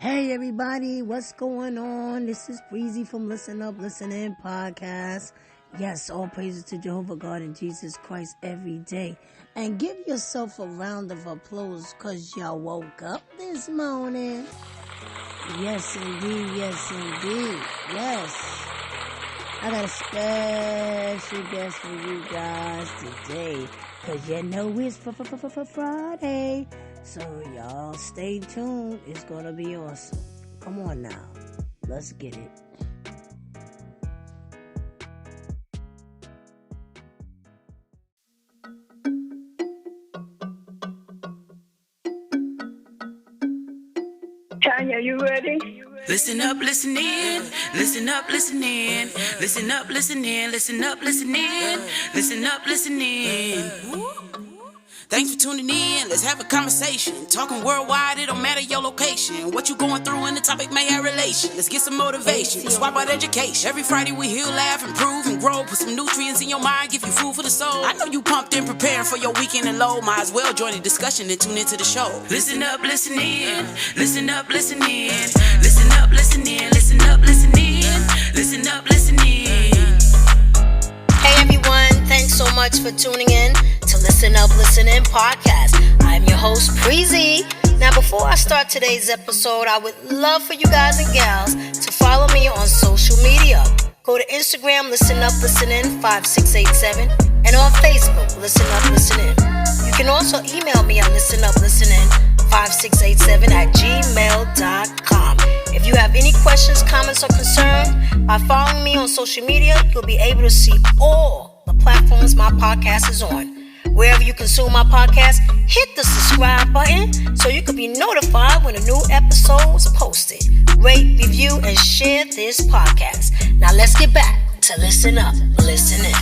Hey everybody, what's going on? This is Breezy from Listen Up, Listen In Podcast. Yes, all praises to Jehovah God and Jesus Christ every day. And give yourself a round of applause because y'all woke up this morning. Yes, indeed. Yes, indeed. Yes. I got a special guest for you guys today because you know it's Friday. So y'all stay tuned. It's going to be awesome. Come on now. Let's get it. Tanya, you ready? Listen up, listen in. Listen up, listen in. Listen up, listen in. Listen up, listen in. Listen up, listen in. Thanks for tuning in. Let's have a conversation. Talking worldwide, it don't matter your location. What you going through and the topic may have relation. Let's get some motivation. Let's swap out education. Every Friday we heal, laugh, improve, and grow. Put some nutrients in your mind, give you food for the soul. I know you pumped and preparing for your weekend and low. Might as well join the discussion and tune into the show. Listen up, listen in. Listen up, listen in. Listen up, listen in. Listen up, listen in. Listen up, listen in. Hey everyone, thanks so much for tuning in to Listen Up, Listen In Podcast. I'm your host, Breezy. Now before I start today's episode, I would love for you guys and gals to follow me on social media. Go to Instagram, Listen Up, Listen In 5687, and on Facebook, Listen Up, Listen In. You can also email me at listenuplissenin5687@gmail.com. If you have any questions, comments, or concerns, by following me on social media, you'll be able to see all the platforms my podcast is on. Wherever you consume my podcast, hit the subscribe button so you can be notified when a new episode is posted. Rate, review, and share this podcast. Now let's get back to Listen Up, Listen In.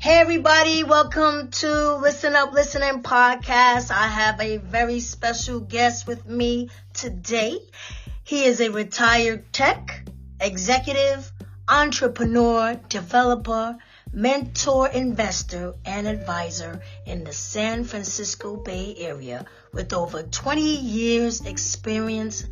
Hey everybody, welcome to Listen Up, Listen In Podcast. I have a very special guest with me today. He is a retired tech, executive, entrepreneur, developer, mentor, investor, and advisor in the San Francisco Bay Area with over 20 years experience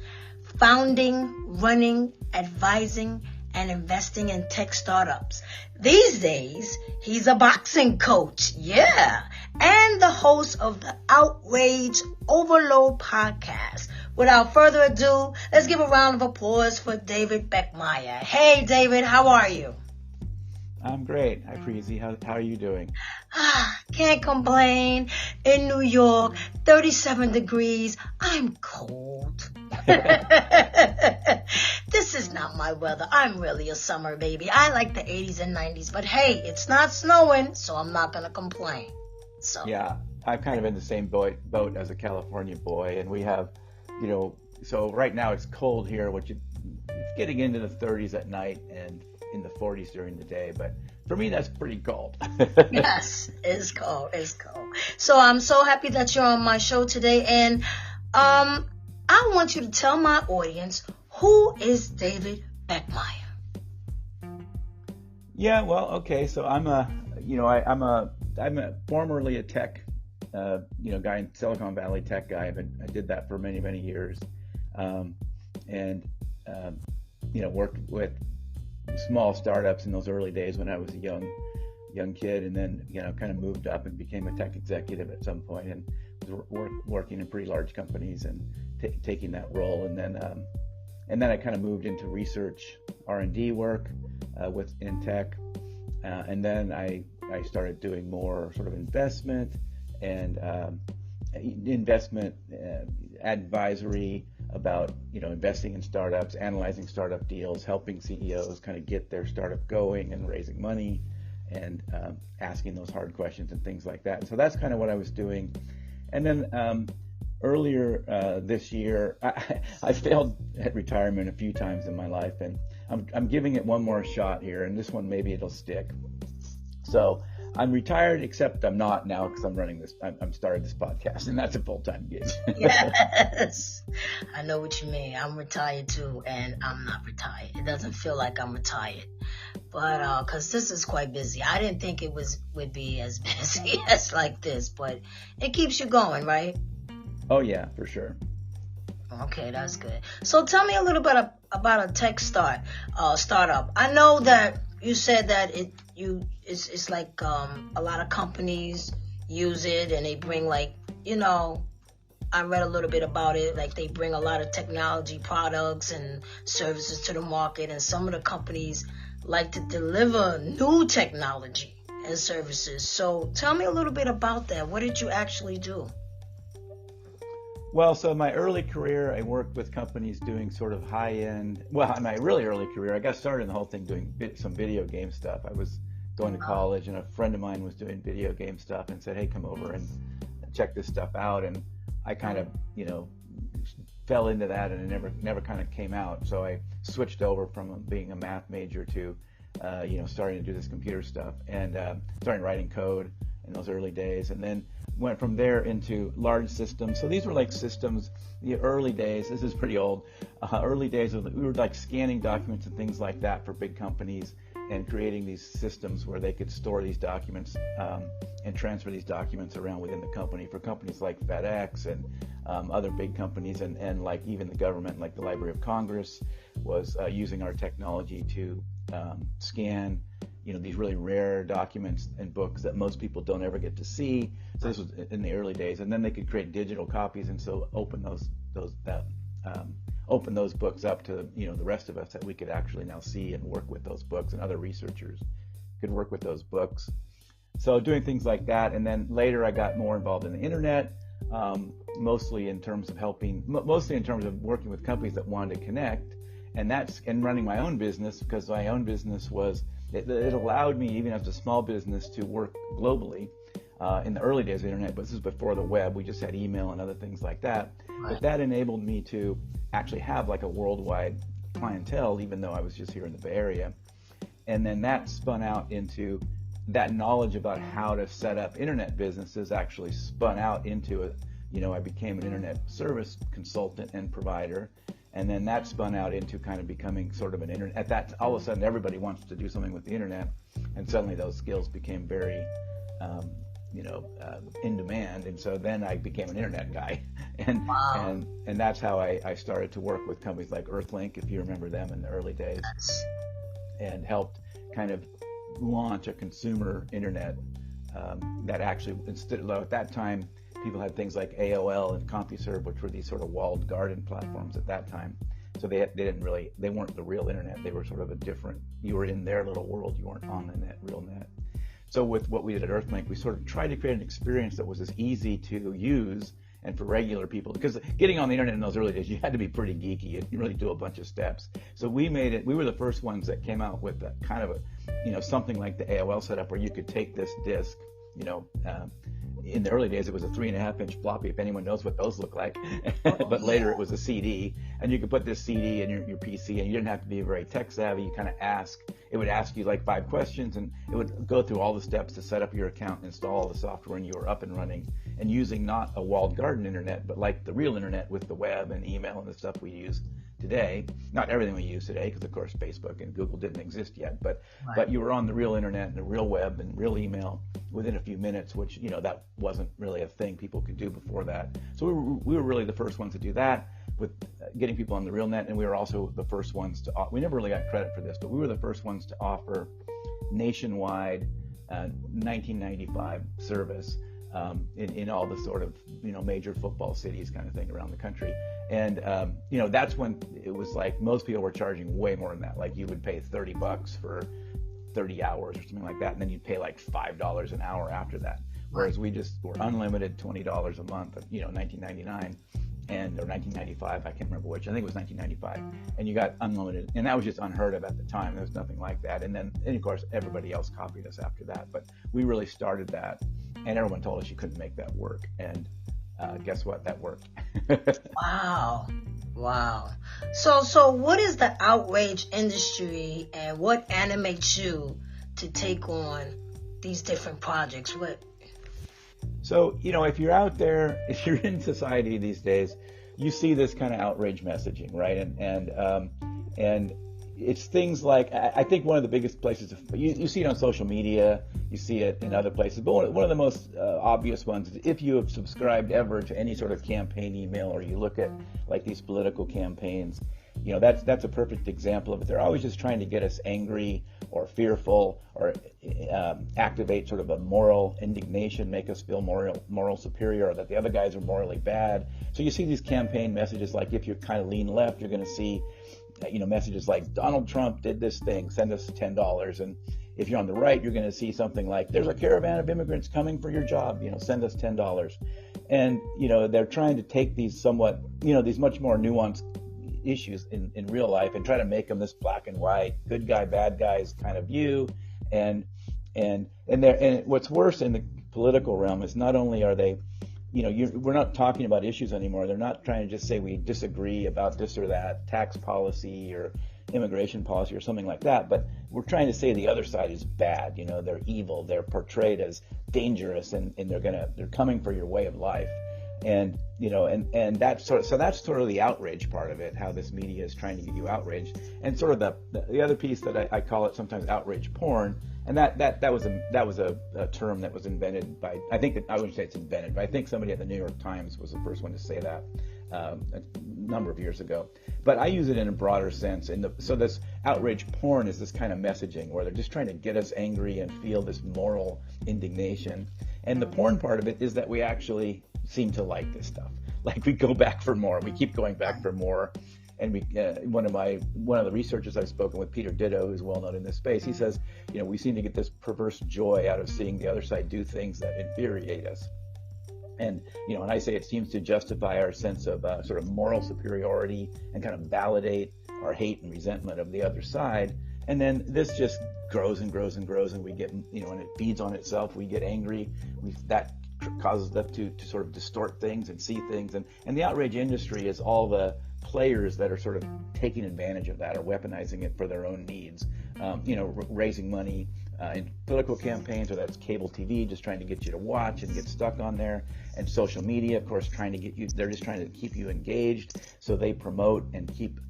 founding, running, advising, and investing in tech startups. These days, he's a boxing coach, and the host of the Outrageoverload Podcast. Without further ado, let's give a round of applause for David Beckemeyer. Hey, David, how are you? I'm great. Hi, Breezy. How are you doing? Can't complain. In New York, 37 degrees. I'm cold. This is not my weather. I'm really a summer baby. I like the 80s and 90s, but hey, it's not snowing, so I'm not going to complain. So yeah, I'm kind of in the same boat as a California boy, and we have, so right now it's cold here, it's getting into the 30s at night and in the 40s during the day, but for me that's pretty cold. Yes, it's cold. So I'm so happy that you're on my show today, and I want you to tell my audience, who is David Beckemeyer? Yeah, well, okay, so I'm formerly a tech, guy in Silicon Valley, tech guy. I did that for many, many years, worked with small startups in those early days when I was a young kid, and then kind of moved up and became a tech executive at some point, and was working in pretty large companies and taking that role, and then I kind of moved into research R&D work in tech, and then I started doing more sort of investment and advisory about investing in startups, analyzing startup deals, helping CEOs kind of get their startup going and raising money, and asking those hard questions and things like that. And so that's kind of what I was doing. And then earlier this year, I failed at retirement a few times in my life, and I'm giving it one more shot here, and this one maybe it'll stick. So I'm retired, except I'm not now because I'm starting this podcast, and that's a full-time gig. Yes, I know what you mean. I'm retired too, and I'm not retired. It doesn't feel like I'm retired, but because this is quite busy. I didn't think it would be as busy as like this, but it keeps you going, right? Oh yeah, for sure. Okay, that's good. So tell me a little bit about a tech startup. I know that you said that it's like a lot of companies use it, and they bring like, I read a little bit about it, like they bring a lot of technology products and services to the market, and some of the companies like to deliver new technology and services. So tell me a little bit about that. What did you actually do? Well, so in my early career, I worked with companies doing sort of high-end. Well, in my really early career, I got started in the whole thing doing some video game stuff. I was going to college, and a friend of mine was doing video game stuff and said, hey, come over and check this stuff out. And I kind of, fell into that, and it never kind of came out. So I switched over from being a math major to, starting to do this computer stuff, and starting writing code in those early days, and then went from there into large systems. So these were like systems, the early days, this is pretty old, early days, we were like scanning documents and things like that for big companies, and creating these systems where they could store these documents and transfer these documents around within the company for companies like FedEx and other big companies, and like even the government, like the Library of Congress was using our technology to scan these really rare documents and books that most people don't ever get to see. So this was in the early days, and then they could create digital copies, and so open those books up to the rest of us, that we could actually now see and work with those books, and other researchers could work with those books. So doing things like that, and then later I got more involved in the internet, mostly in terms of working with companies that wanted to connect, and running my own business, because my own business was. It allowed me, even as a small business, to work globally in the early days of the internet, but this is before the web. We just had email and other things like that. Right. But that enabled me to actually have like a worldwide clientele, even though I was just here in the Bay Area. And then that spun out into that knowledge about how to set up internet businesses, actually spun out into I became an internet service consultant and provider. And then that spun out into kind of becoming sort of an internet. At that, all of a sudden, everybody wants to do something with the internet, and suddenly those skills became very, in demand. And so then I became an internet guy, and wow. and that's how I started to work with companies like Earthlink, if you remember them in the early days, and helped kind of launch a consumer internet that actually, instead of at that time, people had things like AOL and CompuServe, which were these sort of walled garden platforms at that time. So they weren't the real internet. They were sort of you were in their little world. You weren't on the real net. So with what we did at Earthlink, we sort of tried to create an experience that was as easy to use and for regular people, because getting on the internet in those early days, you had to be pretty geeky. You really do a bunch of steps. So we were the first ones that came out with that kind of something like the AOL setup, where you could take this disk, in the early days, it was a 3.5-inch floppy, if anyone knows what those look like. But later it was a CD, and you could put this CD in your PC, and you didn't have to be very tech savvy. You kind of it would ask you like 5 questions, and it would go through all the steps to set up your account and install all the software, and you were up and running, and using not a walled garden internet, but like the real internet with the web and email and the stuff we use today. Not everything we use today, because of course Facebook and Google didn't exist yet, but you were on the real internet and the real web and real email within a few minutes, which that wasn't really a thing people could do before that. So we were really the first ones to do that with getting people on the real net, and we were also the first ones to we never really got credit for this, but we were the first ones to offer nationwide 1995 service in all the sort of major football cities kind of thing around the country. And that's when it was like most people were charging way more than that. Like you would pay $30 for 30 hours or something like that, and then you'd pay like $5 an hour after that. Whereas we just were unlimited $20 a month, $19.99, or 1995, I can't remember which. I think it was 1995, and you got unlimited, and that was just unheard of at the time. There was nothing like that, and of course everybody else copied us after that. But we really started that, and everyone told us you couldn't make that work, and guess what? That worked. Wow. So what is the outrage industry, and what animates you to take on these different projects? So, if you're out there, if you're in society these days, you see this kind of outrage messaging, right? And it's things like, I think one of the biggest places, you see it on social media, you see it in other places, but one of the most obvious ones is if you have subscribed ever to any sort of campaign email, or you look at like these political campaigns, that's a perfect example of it. They're always just trying to get us angry or fearful, or activate sort of a moral indignation, make us feel moral superior, or that the other guys are morally bad. So you see these campaign messages like, if you're kind of lean left, you're going to see messages like, Donald Trump did this thing, send us $10. And if you're on the right, you're going to see something like, there's a caravan of immigrants coming for your job, send us $10. And, they're trying to take these somewhat, these much more nuanced issues in real life and try to make them this black and white, good guy, bad guys kind of view. And what's worse in the political realm is not only are they, we're not talking about issues anymore. They're not trying to just say we disagree about this or that tax policy or immigration policy or something like that, but we're trying to say the other side is bad. They're evil. They're portrayed as dangerous, and they're coming for your way of life. And that's sort of the outrage part of it, how this media is trying to get you outraged. And sort of the other piece that I call it sometimes outrage porn, and that was a term that was invented by, I wouldn't say it's invented, but I think somebody at the New York Times was the first one to say that a number of years ago. But I use it in a broader sense. So this outrage porn is this kind of messaging where they're just trying to get us angry and feel this moral indignation. And the porn part of it is that we actually seem to like this stuff. Like, we go back for more. We keep going back for more. And one of the researchers I've spoken with, Peter Ditto, who's well known in this space, he says, we seem to get this perverse joy out of seeing the other side do things that infuriate us. And, and I say it seems to justify our sense of sort of moral superiority and kind of validate our hate and resentment of the other side. And then this just grows and grows and grows, and we get, and it feeds on itself. We get angry. That causes them to sort of distort things and see things. And the outrage industry is all the players that are sort of taking advantage of that or weaponizing it for their own needs. Raising money in political campaigns, or that's cable TV, just trying to get you to watch and get stuck on there. And social media, of course, they're just trying to keep you engaged. So they promote and keep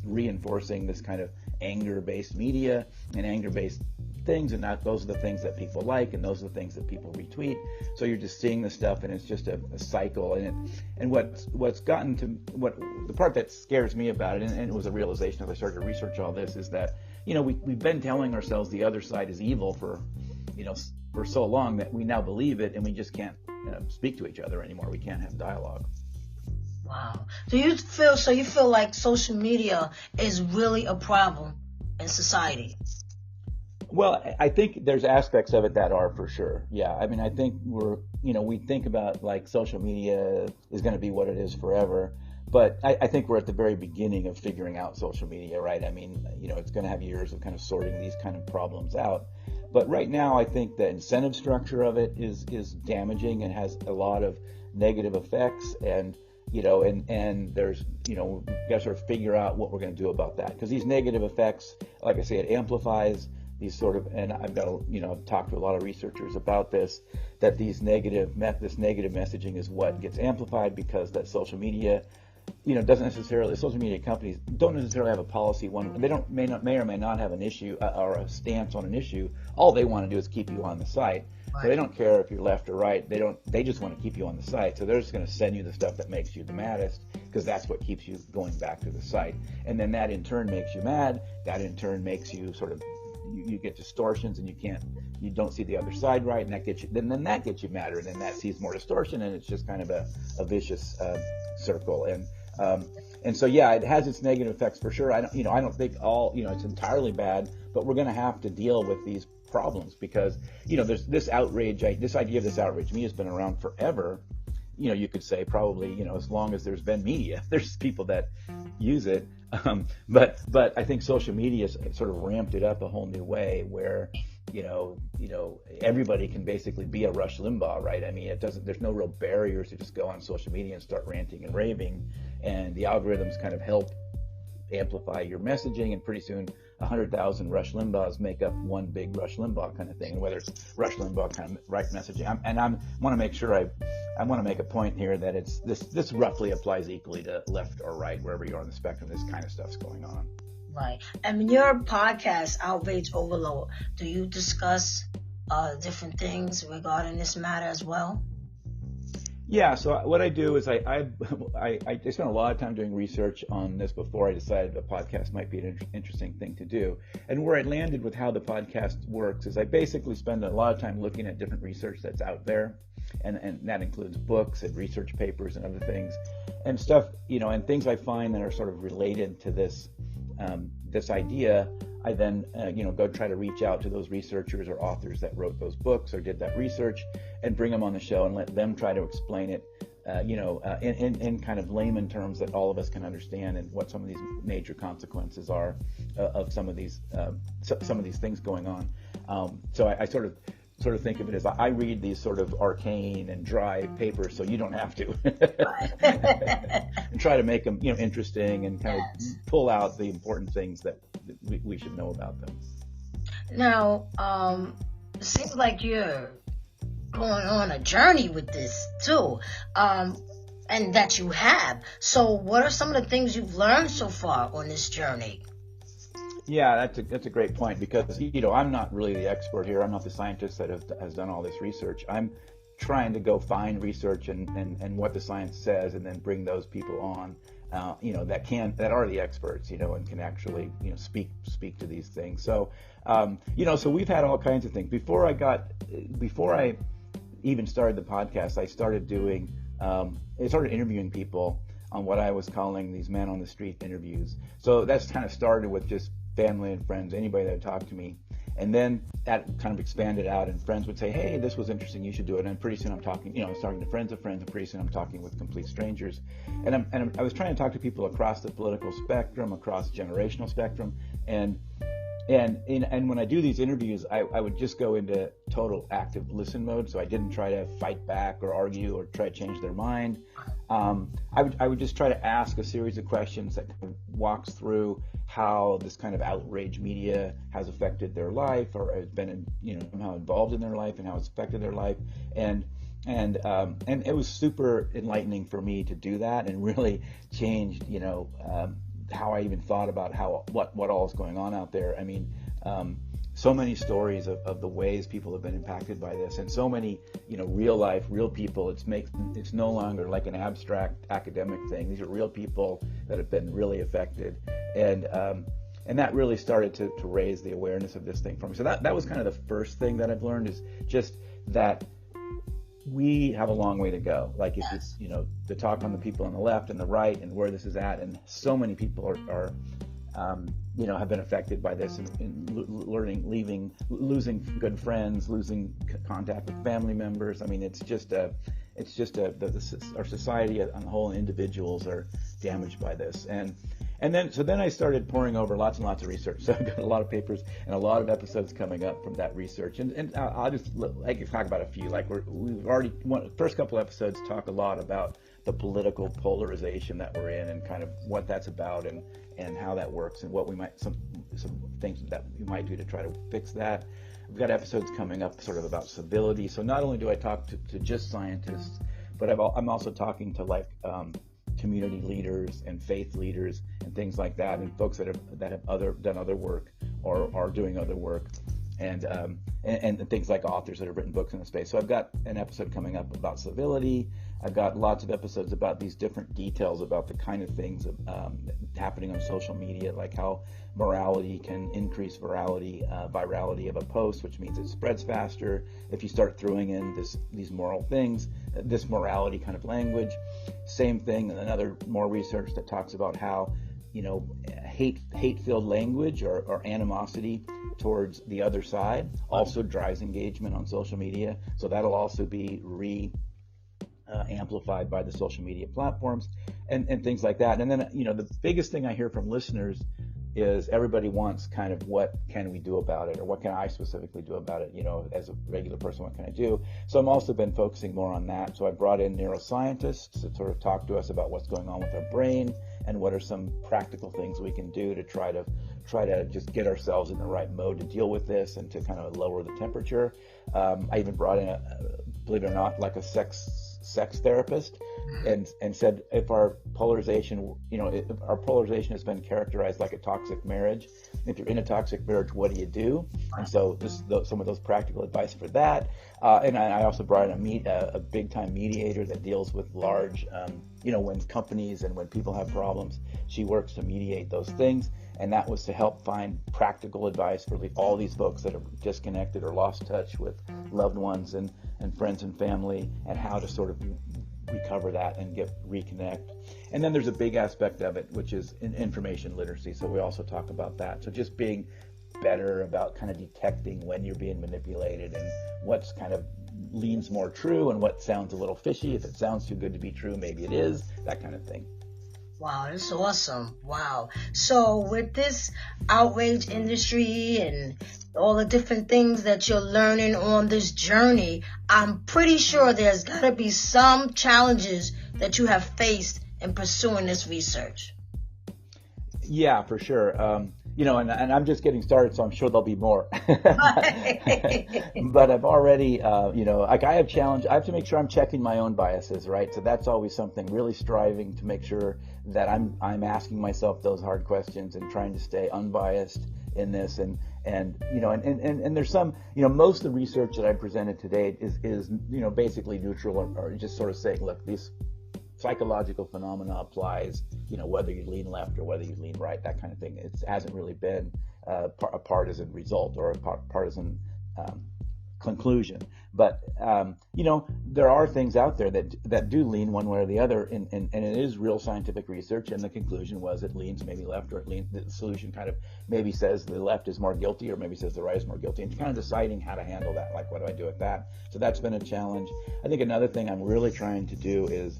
reinforcing this kind of anger-based media and anger-based things, and those are the things that people like, and those are the things that people retweet. So you're just seeing this stuff, and it's just a cycle. And what's gotten to the part that scares me about it, and it was a realization as I started to research all this, is that we've been telling ourselves the other side is evil for so long that we now believe it, and we just can't speak to each other anymore. We can't have dialogue. Wow. Do you feel like social media is really a problem in society? Well, I think there's aspects of it that are, for sure. Yeah. I mean, I think we think about like social media is going to be what it is forever. But I think we're at the very beginning of figuring out social media, right? I mean, it's going to have years of kind of sorting these kind of problems out. But right now, I think the incentive structure of it is damaging and has a lot of negative effects. And there's, we've got to sort of figure out what we're going to do about that. Because these negative effects, like I say, it amplifies these sort of, and I've talked to a lot of researchers about this, that this negative messaging is what gets amplified because that social media, social media companies don't necessarily have a policy. They may or may not have an issue or a stance on an issue. All they want to do is keep you on the site. Right. So they don't care if you're left or right. They just want to keep you on the site. So they're just going to send you the stuff that makes you the maddest, because that's what keeps you going back to the site. And then that in turn makes you mad. That in turn makes you sort of, you get distortions, and you don't see the other side right, and that gets you madder, and then that sees more distortion, and it's just kind of a vicious circle. And so yeah, it has its negative effects for sure. I don't think it's entirely bad, but we're going to have to deal with these problems because there's this outrage. This idea of this outrage, me, has been around forever, you could say probably, as long as there's been media, there's people that use it. But I think social media sort of ramped it up a whole new way where, everybody can basically be a Rush Limbaugh, right? I mean, there's no real barriers to just go on social media and start ranting and raving, and the algorithms kind of help amplify your messaging, and pretty soon 100,000 Rush Limbaughs make up one big Rush Limbaugh kind of thing. And whether it's Rush Limbaugh kind of right messaging, I want to make sure I want to make a point here that it's this roughly applies equally to left or right, wherever you are on the spectrum. This kind of stuff's going on. Right. And in your podcast, Outrage Overload, do you discuss different things regarding this matter as well? Yeah, so what I do is I spent a lot of time doing research on this before I decided a podcast might be an interesting thing to do. And where I landed with how the podcast works is I basically spend a lot of time looking at different research that's out there, and that includes books and research papers and other things, and stuff, and things I find that are sort of related to this idea. I then, go try to reach out to those researchers or authors that wrote those books or did that research, and bring them on the show and let them try to explain it, in kind of layman terms that all of us can understand, and what some of these major consequences are of some of these things going on. So I sort of think of it as I read these sort of arcane and dry papers, so you don't have to, and try to make them, interesting, and kind of pull out the important things that we should know about them. Now, it seems like you're going on a journey with this too, and that you have. So what are some of the things you've learned so far on this journey? Yeah, that's a great point, because I'm not really the expert here. I'm not the scientist that has done all this research. I'm trying to go find research and what the science says, and then bring those people on, that are the experts, and can actually speak to these things. So so we've had all kinds of things. Before I even started the podcast, I started interviewing people on what I was calling these man on the street interviews. So that's kind of started with just family and friends, anybody that would talk to me. And then that kind of expanded out, and friends would say, hey, this was interesting, you should do it. And pretty soon I'm talking, I was talking to friends of friends, and pretty soon I'm talking with complete strangers. And I was trying to talk to people across the political spectrum, across generational spectrum. And when I do these interviews, I would just go into total active listen mode. So I didn't try to fight back or argue or try to change their mind. I would just try to ask a series of questions that kind of walks through how this kind of outrage media has affected their life, or has been, somehow involved in their life, and how it's affected their life. And it was super enlightening for me to do that, and really changed, how I even thought about what all is going on out there. I mean, so many stories of the ways people have been impacted by this, and so many, real life, real people. It's no longer like an abstract academic thing. These are real people that have been really affected, and that really started to raise the awareness of this thing for me. So that was kind of the first thing that I've learned, is just that we have a long way to go. Like, if it's, to talk on the people on the left and the right, and where this is at, and so many people are have been affected by this, and losing good friends, losing contact with family members. I mean, our society on the whole, and individuals are damaged by this. And then I started pouring over lots and lots of research. So I've got a lot of papers and a lot of episodes coming up from that research. And I'll just talk about a few. Like, we've already, first couple episodes talk a lot about the political polarization that we're in, and kind of what that's about, and how that works, and what some things that we might do to try to fix that. We've got episodes coming up sort of about civility. So not only do I talk to just scientists, but I'm also talking to community leaders and faith leaders and things like that, and folks that have done other work, or are doing other work, and things like authors that have written books in the space. So I've got an episode coming up about civility. I've got lots of episodes about these different details about the kind of things happening on social media, like how morality can increase virality of a post, which means it spreads faster if you start throwing in these moral things, this morality kind of language. Same thing, and another more research that talks about how hate-filled language or animosity towards the other side also drives engagement on social media. So that'll also be amplified by the social media platforms and things like that. And then, the biggest thing I hear from listeners is everybody wants kind of what can we do about it, or what can I specifically do about it, as a regular person, what can I do? So I'm also been focusing more on that. So I brought in neuroscientists to sort of talk to us about what's going on with our brain and what are some practical things we can do to try to just get ourselves in the right mode to deal with this and to kind of lower the temperature. I even brought in believe it or not, like a sex therapist, and said if our polarization, if our polarization has been characterized like a toxic marriage, if you're in a toxic marriage, what do you do? And so some of those practical advice for that. And I also brought in a big time mediator that deals with large, when companies and when people have problems, she works to mediate those things. And that was to help find practical advice for all these folks that are disconnected or lost touch with loved ones and friends and family, and how to sort of recover that and reconnect. And then there's a big aspect of it, which is information literacy. So we also talk about that. So just being better about kind of detecting when you're being manipulated and what's kind of leans more true and what sounds a little fishy. If it sounds too good to be true, maybe it is, that kind of thing. Wow, that's awesome. Wow. So with this outrage industry and all the different things that you're learning on this journey, I'm pretty sure there's got to be some challenges that you have faced in pursuing this research. Yeah, for sure. And I'm just getting started, so I'm sure there'll be more. But I've already, I have challenged. I have to make sure I'm checking my own biases, right? So that's always something, really striving to make sure that I'm asking myself those hard questions and trying to stay unbiased in this. And there's some, most of the research that I presented today is basically neutral or just sort of saying, look, these psychological phenomena applies, whether you lean left or whether you lean right, that kind of thing. It hasn't really been a partisan result or a partisan conclusion. But, there are things out there that do lean one way or the other, and it is real scientific research, and the conclusion was it leans maybe left, or the solution kind of maybe says the left is more guilty, or maybe says the right is more guilty, and kind of deciding how to handle that, like what do I do with that? So that's been a challenge. I think another thing I'm really trying to do is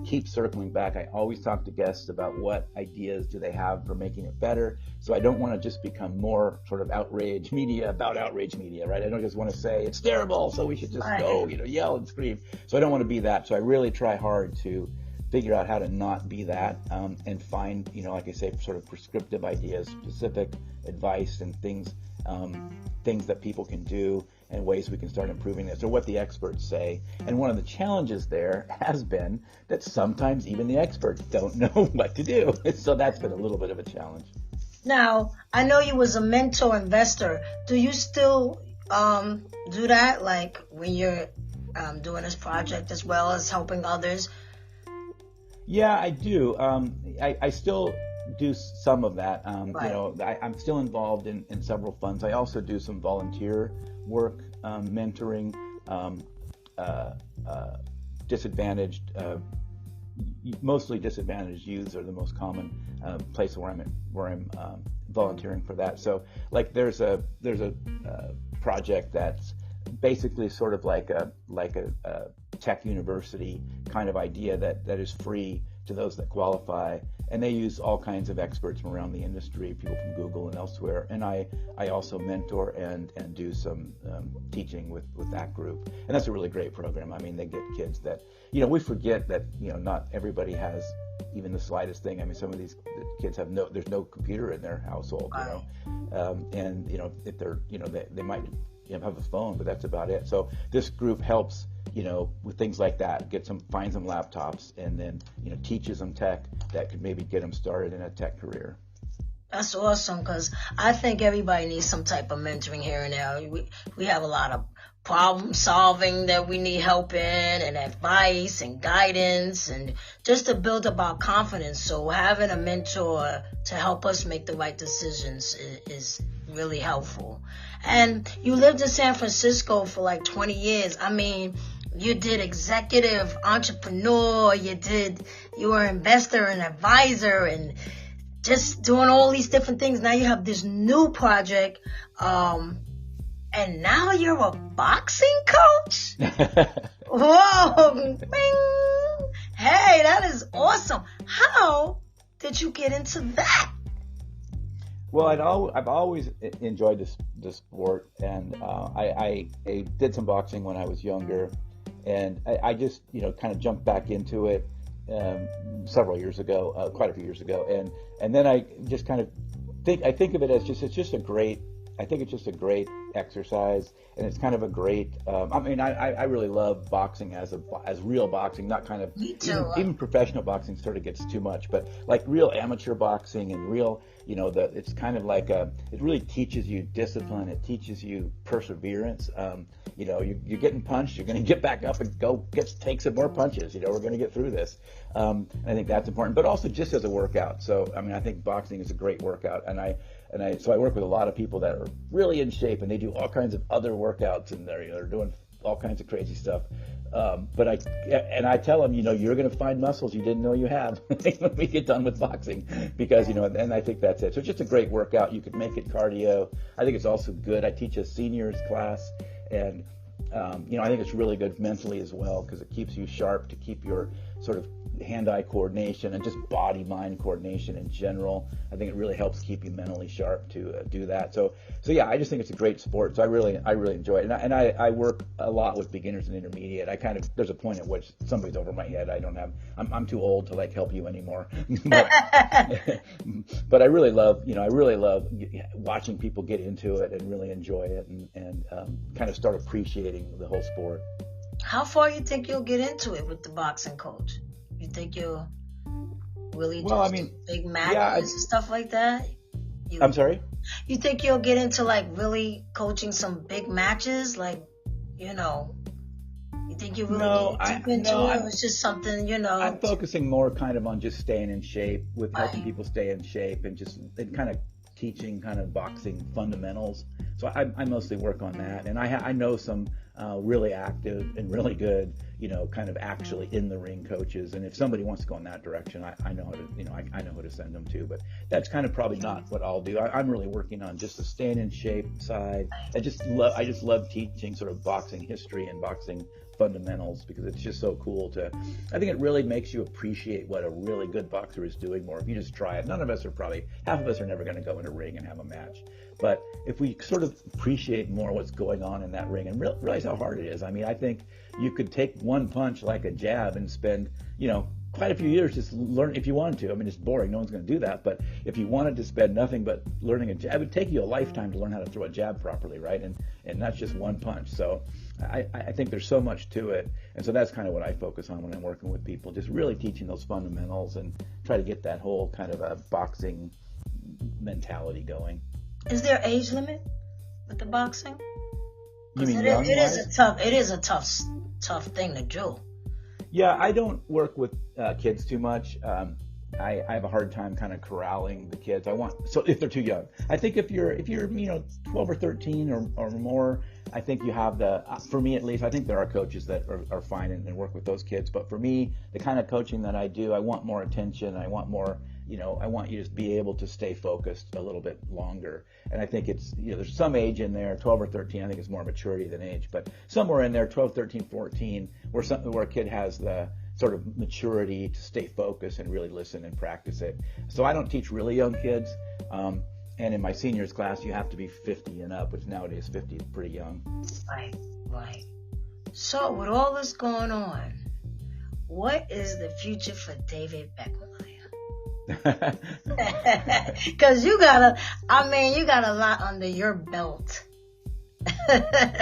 keep circling back. I always talk to guests about what ideas do they have for making it better. So I don't want to just become more sort of outrage media, right? I don't just want to say it's terrible, so we should just go, yell and scream. So I don't want to be that. So I really try hard to figure out how to not be that, and find, like I say, sort of prescriptive ideas, specific advice and things that people can do and ways we can start improving this, or what the experts say. And one of the challenges there has been that sometimes even the experts don't know what to do. So that's been a little bit of a challenge. Now, I know you was a mentor investor. Do you still do that, like when you're doing this project as well as helping others? Yeah, I do. I still do some of that. Right. I'm still involved in several funds. I also do some volunteer work, mentoring disadvantaged, mostly disadvantaged youths are the most common place where I'm volunteering for that. So like there's a project that's basically sort of like a tech university kind of idea that is free to those that qualify, and they use all kinds of experts from around the industry, people from Google and elsewhere. And I also mentor and do some teaching with that group, and that's a really great program. I mean, they get kids that, we forget that, not everybody has even the slightest thing. I mean, some of these kids there's no computer in their household, and if they're, they might have a phone, but that's about it. So this group helps, with things like that, finds them laptops, and then, teaches them tech that could maybe get them started in a tech career. That's awesome, because I think everybody needs some type of mentoring here and there. We have a lot of problem solving that we need help in, and advice and guidance, and just to build up our confidence. So having a mentor to help us make the right decisions is really helpful. And you lived in San Francisco for like 20 years. I mean, you did executive entrepreneur, you were investor and advisor, and just doing all these different things. Now you have this new project, and now you're a boxing coach? Whoa! Bing! Hey, that is awesome. How did you get into that? Well, I've always enjoyed the sport, and I did some boxing when I was younger, and I just kind of jumped back into it several years ago, quite a few years ago, and then I just kind of think of it as it's just a great exercise, and it's kind of a great. I really love boxing as real boxing, not kind of Me too. Even professional boxing sort of gets too much, but like real amateur boxing and real, it's kind of like it really teaches you discipline. It teaches you perseverance. You're getting punched, you're going to get back up and take some more punches. We're going to get through this. And I think that's important, but also just as a workout. So, I think boxing is a great workout, so I work with a lot of people that are really in shape, and they do all kinds of other workouts, and they're doing all kinds of crazy stuff. But I tell them, you're going to find muscles you didn't know you have when we get done with boxing, because, and I think that's it. So it's just a great workout. You could make it cardio. I think it's also good. I teach a seniors class, and, I think it's really good mentally as well, because it keeps you sharp to keep your sort of hand-eye coordination and just body-mind coordination in general. I think it really helps keep you mentally sharp to do that. So yeah, I just think it's a great sport. So I really enjoy it. And I work a lot with beginners and intermediate. There's a point at which somebody's over my head. I'm too old to like help you anymore. But I really love watching people get into it and really enjoy it and kind of start appreciating the whole sport. How far you think you'll get into it with the boxing coach? You think you'll really do big matches and stuff like that? I'm sorry? You think you'll get into like really coaching some big matches? Like, you think you really get deep into it? Or it's just something, I'm focusing more kind of on just staying in shape, with helping people stay in shape, and kind of teaching kind of boxing fundamentals. So I mostly work on that, and I know some really active and really good, kind of actually in the ring coaches. And if somebody wants to go in that direction, I know how to, I know who to send them to. But that's kind of probably not what I'll do. I'm really working on just the staying in shape side. I just love teaching sort of boxing history and boxing fundamentals, because it's just so cool I think it really makes you appreciate what a really good boxer is doing more if you just try it. Half of us are never going to go in a ring and have a match. But if we sort of appreciate more what's going on in that ring and realize how hard it is. I think you could take one punch like a jab and spend, quite a few years just learn if you wanted to. It's boring. No one's going to do that. But if you wanted to spend nothing but learning a jab, it would take you a lifetime to learn how to throw a jab properly, right? And that's just one punch. So I think there's so much to it. And so that's kind of what I focus on when I'm working with people, just really teaching those fundamentals and try to get that whole kind of a boxing mentality going. Is there age limit with the boxing? You mean it is a tough thing to do. Yeah, I don't work with kids too much. I have a hard time kind of corralling the kids. So if they're too young. I think if you're 12 or 13 or more, I think you have for me at least, I think there are coaches that are fine and work with those kids. But for me, the kind of coaching that I do, I want more attention. I want more, I want you to be able to stay focused a little bit longer. And I think it's, there's some age in there, 12 or 13, I think it's more maturity than age, but somewhere in there, 12, 13, 14, where a kid has the sort of maturity to stay focused and really listen and practice it. So I don't teach really young kids. And in my seniors class, you have to be 50 and up, which nowadays 50 is pretty young. Right. So with all this going on, what is the future for David Beckemeyer? Because you got a lot under your belt.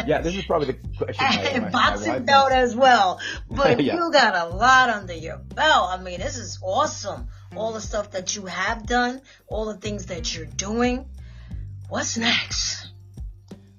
Yeah, this is probably the question. And boxing belt as well. But yeah. You got a lot under your belt. This is awesome. All the stuff that you have done, all the things that you're doing. What's next?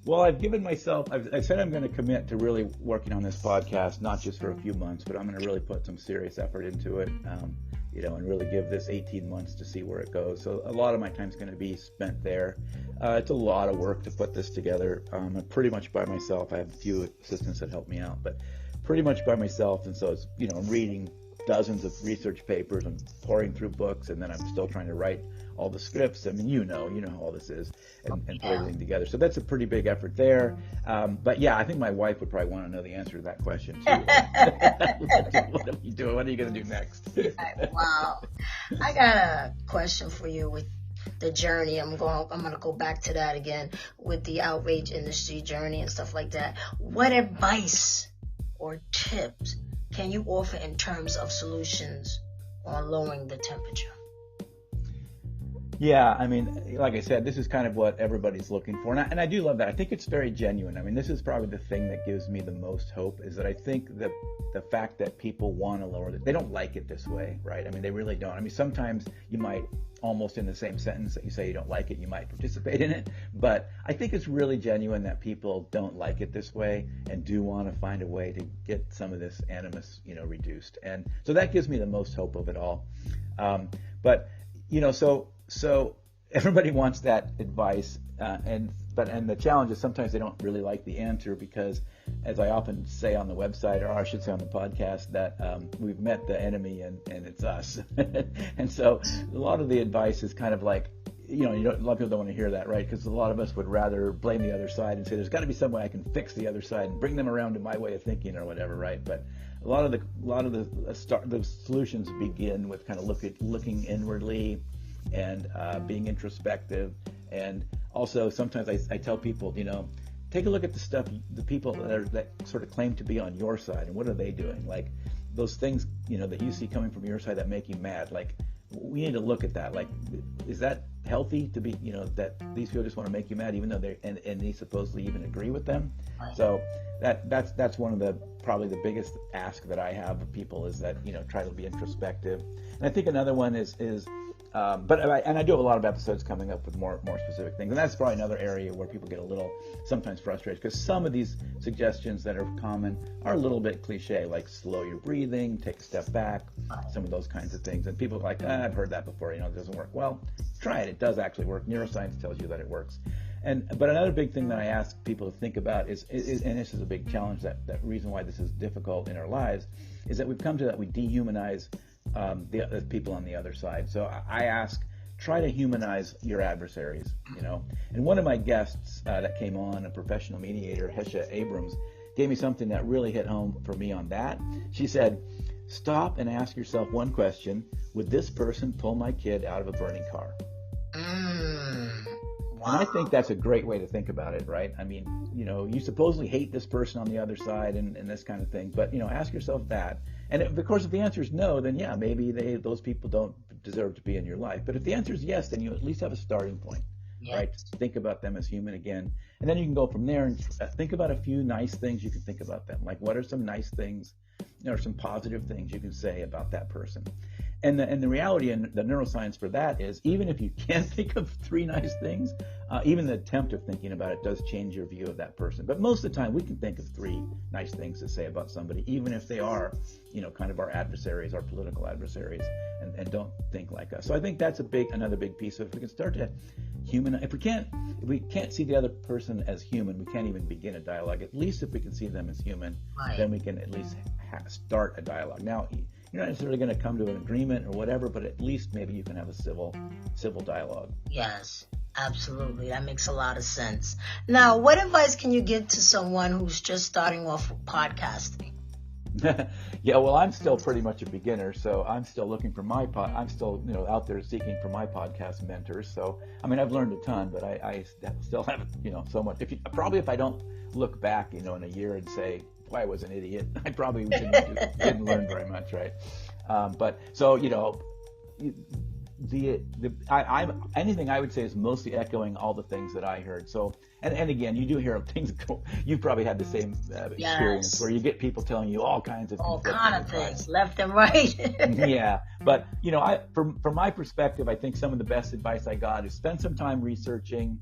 Well, I've said I'm going to commit to really working on this podcast, not just for a few months, but I'm going to really put some serious effort into it, and really give this 18 months to see where it goes. So a lot of my time's going to be spent there. It's a lot of work to put this together. I'm pretty much by myself. I have a few assistants that help me out, but pretty much by myself. And so it's, I'm reading dozens of research papers. I'm pouring through books, and then I'm still trying to write all the scripts. I mean, you know how all this is, and put everything together. So that's a pretty big effort there. But yeah, I think my wife would probably want to know the answer to that question too. What are you doing? What are you going to do next? Wow. I got a question for you with the journey. I'm going to go back to that again with the outrage industry journey and stuff like that. What advice or tips can you offer in terms of solutions on lowering the temperature? Yeah, I mean, like I said, this is kind of what everybody's looking for. And I do love that. I think it's very genuine. I mean, this is probably the thing that gives me the most hope, is that I think that the fact that people want to lower it, they don't like it this way, right? I mean, they really don't. I mean, sometimes you might, almost in the same sentence that you say you don't like it, you might participate in it. But I think it's really genuine that people don't like it this way and do want to find a way to get some of this animus, reduced. And so that gives me the most hope of it all. So everybody wants that advice, and the challenge is sometimes they don't really like the answer, because, as I often say on the website, or I should say on the podcast, that we've met the enemy and it's us. And so a lot of the advice is kind of like, a lot of people don't want to hear that, right? Because a lot of us would rather blame the other side and say there's got to be some way I can fix the other side and bring them around to my way of thinking or whatever, right? But a lot of the solutions begin with kind of looking inwardly and being introspective. And also sometimes I tell people, take a look at the people that sort of claim to be on your side, and what are they doing? Like those things, that you see coming from your side that make you mad. Like, we need to look at that. Like, is that healthy to be, that these people just want to make you mad, even though and they supposedly even agree with them? So that's one of probably the biggest ask that I have of people, is that, try to be introspective. And I think another one is I do have a lot of episodes coming up with more specific things, and that's probably another area where people get a little sometimes frustrated, because some of these suggestions that are common are a little bit cliche, like slow your breathing, take a step back, some of those kinds of things. And people are like, I've heard that before, it doesn't work. Well, try it. It does actually work. Neuroscience tells you that it works. But another big thing that I ask people to think about is and this is a big challenge, that reason why this is difficult in our lives, is that we've come to that we dehumanize the people on the other side. So I ask, try to humanize your adversaries, And one of my guests that came on, a professional mediator, Hesha Abrams, gave me something that really hit home for me on that. She said, stop and ask yourself one question: would this person pull my kid out of a burning car? Wow. And I think that's a great way to think about it, right? I mean, you supposedly hate this person on the other side and this kind of thing, but, ask yourself that. And of course, if the answer is no, then yeah, maybe those people don't deserve to be in your life. But if the answer is yes, then you at least have a starting point, right? Think about them as human again. And then you can go from there and think about a few nice things you can think about them. Like, what are some nice things, or some positive things you can say about that person? And the reality and the neuroscience for that is, even if you can't think of 3 nice things, even the attempt of thinking about it does change your view of that person. But most of the time, we can think of 3 nice things to say about somebody, even if they are, kind of our adversaries, our political adversaries, and don't think like us. So I think that's another big piece of, if we can start to humanize. If we can't see the other person as human, we can't even begin a dialogue. At least if we can see them as human, then we can at least start a dialogue. Now, you're not necessarily going to come to an agreement or whatever, but at least maybe you can have a civil dialogue. Yes, absolutely. That makes a lot of sense. Now, what advice can you give to someone who's just starting off with podcasting? Yeah, well, I'm still pretty much a beginner, so I'm still looking for I'm still, out there seeking for my podcast mentors. So, I mean, I've learned a ton, but I still have, so much. If I don't look back, in a year and say, boy, I was an idiot, I probably didn't learn very much, right? But so, anything I would say is mostly echoing all the things that I heard. So, and again, you do hear things. You've probably had the same experience where you get people telling you all kinds of things, left and right. Yeah, but from my perspective, I think some of the best advice I got is spend some time researching,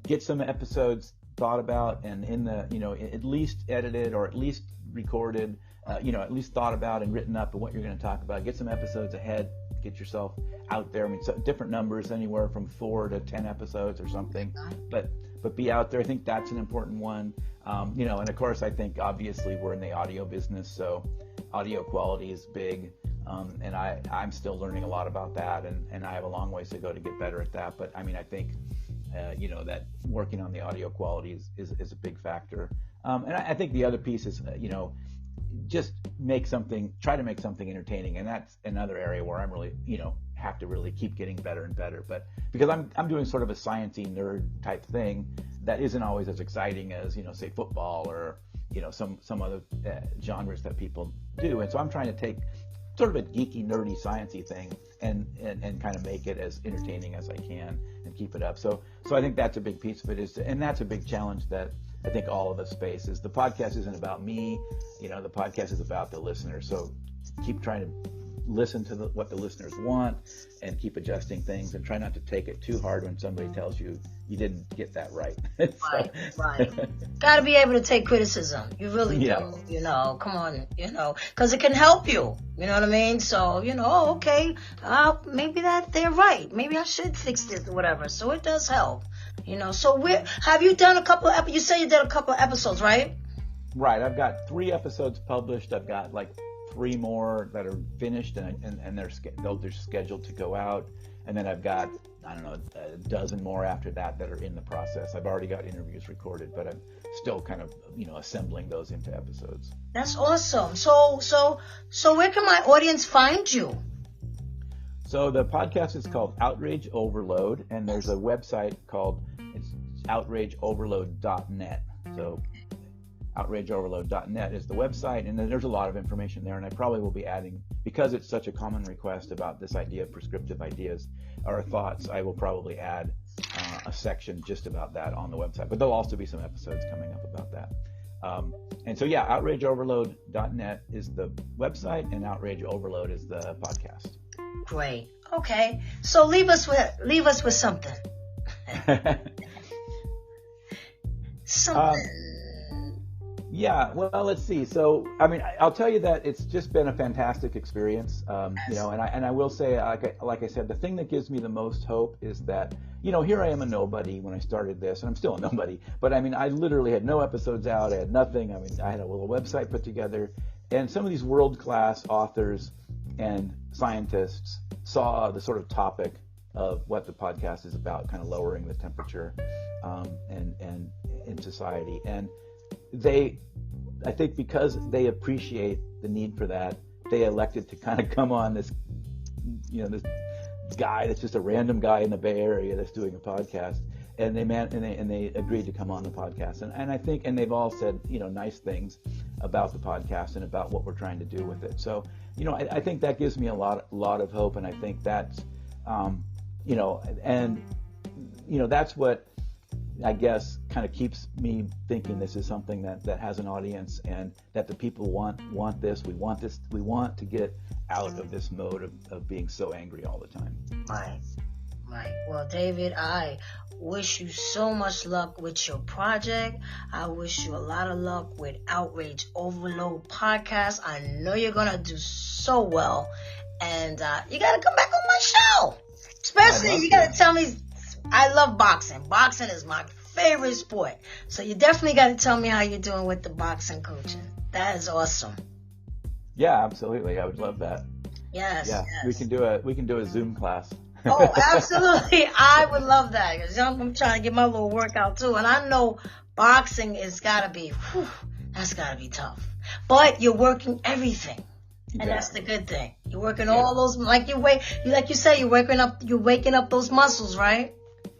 get some episodes thought about, and at least edited or at least recorded, at least thought about and written up of what you're going to talk about. Get some episodes ahead. Get yourself out there. I mean, different numbers, anywhere from 4 to 10 episodes or something. But be out there. I think that's an important one. And of course, I think obviously we're in the audio business, so audio quality is big. And I'm still learning a lot about that, and I have a long ways to go to get better at that. But I mean, I think, that working on the audio quality is a big factor. And I think the other piece is, just try to make something entertaining. And that's another area where I'm really, have to really keep getting better and better. But because I'm doing sort of a sciencey nerd type thing that isn't always as exciting as, say football or, some other genres that people do. And so I'm trying to take sort of a geeky, nerdy, sciencey thing and kind of make it as entertaining as I can and keep it up. So I think that's a big piece of it and that's a big challenge that I think all of us face is the podcast isn't about me, the podcast is about the listener. So keep trying to listen to what the listeners want and keep adjusting things and try not to take it too hard when somebody tells you didn't get that right. Right. Got to be able to take criticism. You really do. Come on, because it can help you. You know what I mean? So, okay, maybe that they're right. Maybe I should fix this or whatever. So it does help. So have you done a couple of you say you did a couple of episodes, right? Right. I've got 3 episodes published. I've got like 3 more that are finished and they're scheduled to go out. And then I've got, I don't know, a dozen more after that are in the process. I've already got interviews recorded, but I'm still kind of, assembling those into episodes. That's awesome. So where can my audience find you? So the podcast is called Outrage Overload, and there's a website called outrageoverload.net. So outrageoverload.net is the website, and then there's a lot of information there, and I probably will be adding, because it's such a common request about this idea of prescriptive ideas or thoughts, I will probably add a section just about that on the website, but there'll also be some episodes coming up about that. And so outrageoverload.net is the website, and Outrage Overload is the podcast. Great. Okay, so leave us with something. Yeah, well, let's see. So, I mean, I'll tell you that it's just been a fantastic experience, and I will say, like I said, the thing that gives me the most hope is that, here I am a nobody when I started this, and I'm still a nobody, but I mean, I literally had no episodes out, I had nothing. I mean, I had a little website put together, and some of these world-class authors and scientists saw the sort of topic of what the podcast is about, kind of lowering the temperature and in society, and I think because they appreciate the need for that, they elected to kind of come on this guy that's just a random guy in the Bay Area that's doing a podcast, and they agreed to come on the podcast, and I think, and they've all said, nice things about the podcast and about what we're trying to do with it. So, I think that gives me a lot of hope, and I think that's, that's what I guess kind of keeps me thinking this is something that has an audience, and that the people want this. We want this. We want to get out of this mode of being so angry all the time. Right. Well, David, I wish you so much luck with your project. I wish you a lot of luck with Outrage Overload Podcast. I know you're going to do so well. And you got to come back on my show. Especially, you got to tell me, I love boxing. Boxing is my favorite sport. So you definitely got to tell me how you're doing with the boxing coaching. That is awesome. Yeah, absolutely. I would love that. Yes. Yeah, yes. We can do a Zoom class. Oh, absolutely. I would love that, because I'm trying to get my little workout too. And I know boxing that's got to be tough. But you're working everything. And that's the good thing. You're working all those, like you say, you're waking up those muscles, right?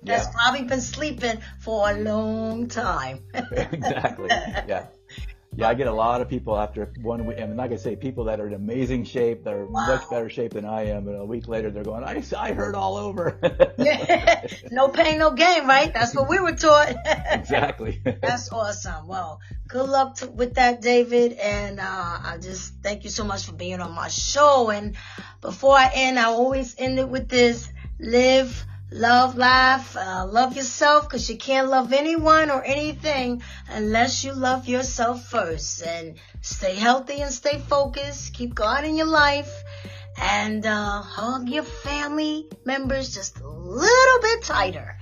That's probably been sleeping for a long time. Exactly. Yeah. Yeah, I get a lot of people after 1 week, and like I say, people that are in amazing shape, that are much better shape than I am, and a week later they're going, I hurt all over. No pain, no gain, right? That's what we were taught. Exactly. That's awesome. Well, good luck with that, David, and I just thank you so much for being on my show. And before I end, I always end it with this: live, love, laugh, love yourself, because you can't love anyone or anything unless you love yourself first. And stay healthy and stay focused. Keep God in your life, and hug your family members just a little bit tighter.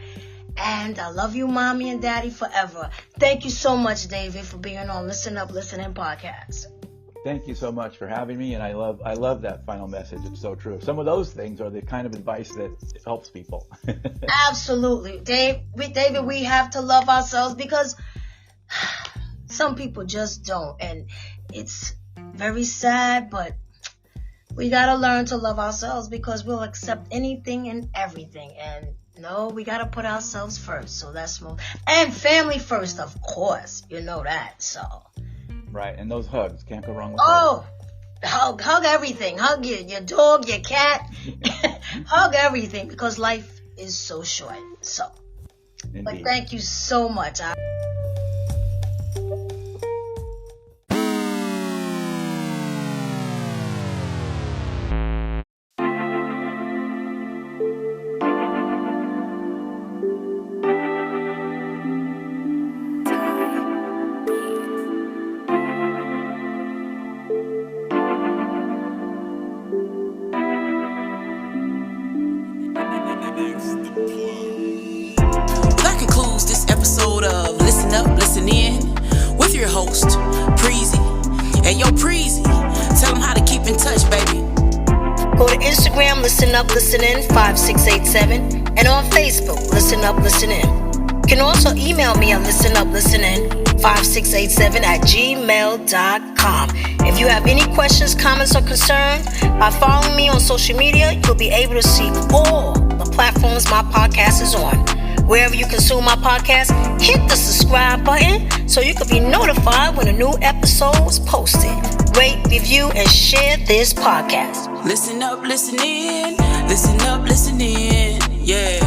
And I love you, Mommy and Daddy, forever. Thank you so much, David, for being on Listen Up, Listening Podcast. Thank you so much for having me, and I love that final message. It's so true. Some of those things are the kind of advice that helps people. Absolutely. David, we have to love ourselves because some people just don't. And it's very sad, but we got to learn to love ourselves because we'll accept anything and everything. And no, we got to put ourselves first. So that's more. And family first, of course. You know that. So. Right. And those hugs. Can't go wrong with hugs. Hug everything. Hug your dog, your cat. Hug everything because life is so short. So. Indeed. But thank you so much. That concludes this episode of Listen Up, Listen In with your host, Preezy. Hey, yo, Preezy, tell them how to keep in touch, baby. Go to Instagram, Listen Up, Listen In 5687, and on Facebook, Listen Up, Listen In. You can also email me at listenuplistenin5687@gmail.com. If you have any questions, comments, or concerns, by following me on social media, you'll be able to see all the platforms my podcast is on. Wherever you consume my podcast, hit the subscribe button so you can be notified when a new episode is posted. Rate, review, and share this podcast. Listen up, listen in. Listen up, listen in. Yeah.